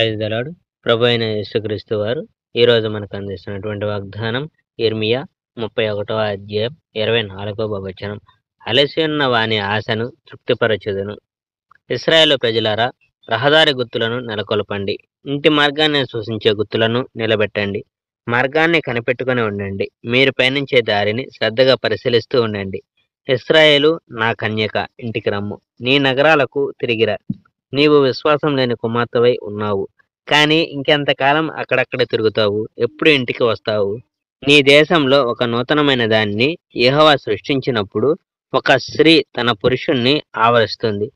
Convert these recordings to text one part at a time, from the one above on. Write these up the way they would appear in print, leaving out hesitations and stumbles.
Praise the lord. ప్రభు అయిన యేసుక్రీస్తు వారు ఈరోజు మనకు అందిస్తున్నటువంటి వాగ్దానం యిర్మీయా 31వ అధ్యాయం 24వ వచనం. అలసి ఉన్న వాని ఆశను తృప్తిపరచుదును. ఇశ్రాయేలు ప్రజలారా, రహదారి గుర్తులను నెలకొల్పండి. ఇంటి మార్గాన్ని సూచించే గుర్తులను నిలబెట్టండి. మార్గాన్ని కనిపెట్టుకుని ఉండండి. మీరు పయనించే దారిని శ్రద్ధగా పరిశీలిస్తూ ఉండండి. ఇశ్రాయేలు నా కన్యక, ఇంటికి రమ్ము. నీ నగరాలకు తిరిగిరా. నీవు విశ్వాసం లేని కుమార్తెవై ఉన్నావు. కానీ ఇంకెంతకాలం అక్కడక్కడ తిరుగుతావు? ఎప్పుడు ఇంటికి వస్తావు? నీ దేశంలో ఒక నూతనమైన దాన్ని యెహోవా సృష్టించినప్పుడు ఒక స్త్రీ తన పురుషుణ్ణి ఆవరిస్తుంది.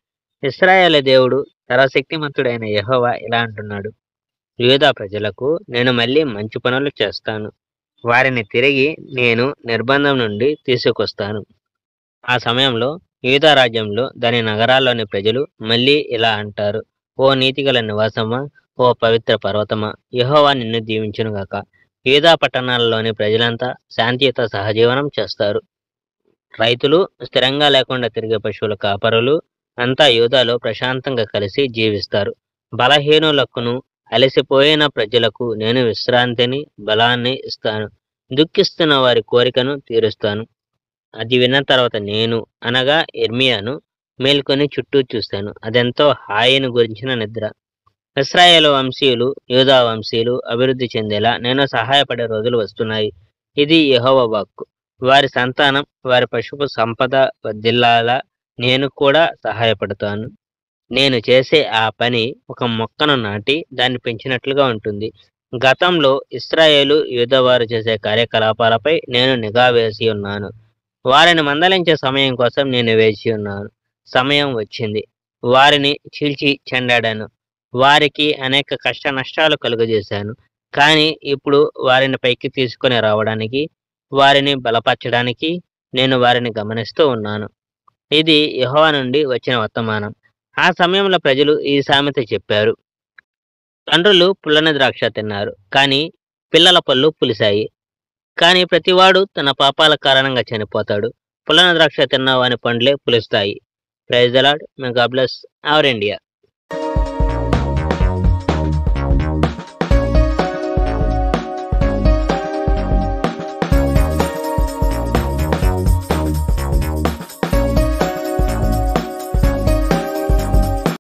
ఇశ్రాయేలు దేవుడు సర్వశక్తిమంతుడైన యెహోవా ఇలా అంటున్నాడు: యూదా ప్రజలకు నేను మళ్ళీ మంచి పనులు చేస్తాను. వారిని తిరిగి నేను నిర్బంధం నుండి తీసుకొస్తాను. ఆ సమయంలో యూదా రాజ్యంలో దాని నగరాల్లోని ప్రజలు మళ్ళీ ఇలా అంటారు: ఓ నీతిగల నివాసమా, ఓ పవిత్ర పర్వతమా, యెహోవా నిన్ను దీవించునుగాక. యూదా పట్టణాలలోని ప్రజలంతా శాంతియుత సహజీవనం చేస్తారు. రైతులు, స్థిరంగా లేకుండా తిరిగే పశువుల కాపరులు అంతా యూదాలో ప్రశాంతంగా కలిసి జీవిస్తారు. బలహీనులకును అలసిపోయిన ప్రజలకు నేను విశ్రాంతిని, బలాన్ని ఇస్తాను. దుఃఖిస్తున్న వారి కోరికను తీరుస్తాను. అది విన్న తర్వాత నేను, అనగా యిర్మీయాను, మేల్కొని చుట్టూ చూశాను. అదెంతో హాయిని గురించిన నిద్ర. ఇశ్రాయేలు వంశీయులు, యూదా వంశీయులు అభివృద్ధి చెందేలా నేను సహాయపడే రోజులు వస్తున్నాయి. ఇది యెహోవా వాక్కు. వారి సంతానం, వారి పశువు సంపద వర్ధిల్లాలా నేను కూడా సహాయపడతాను. నేను చేసే ఆ పని ఒక మొక్కను నాటి దాన్ని పెంచినట్లుగా ఉంటుంది. గతంలో ఇశ్రాయేలు, యూదా వారు చేసే కార్యకలాపాలపై నేను నిఘా వేసి ఉన్నాను. వారిని మందలించే సమయం కోసం నేను వేచి ఉన్నాను. సమయం వచ్చింది. వారిని చీల్చి చెండాడాను. వారికి అనేక కష్ట నష్టాలు కలుగజేశాను. కానీ ఇప్పుడు వారిని పైకి తీసుకొని రావడానికి, వారిని బలపరచడానికి నేను వారిని గమనిస్తూ ఉన్నాను. ఇది యెహోవా నుండి వచ్చిన వర్తమానం. ఆ సమయంలో ప్రజలు ఈ సామెత చెప్పారు: తండ్రులు పుల్లని ద్రాక్ష తిన్నారు, కానీ పిల్లల పళ్ళు పులిశాయి. కానీ ప్రతివాడు తన పాపాల కారణంగా చనిపోతాడు. పుల్లని ద్రాక్ష తిన్న వాని పండ్లే పులుస్తాయి. Praise the lord. May God bless our India.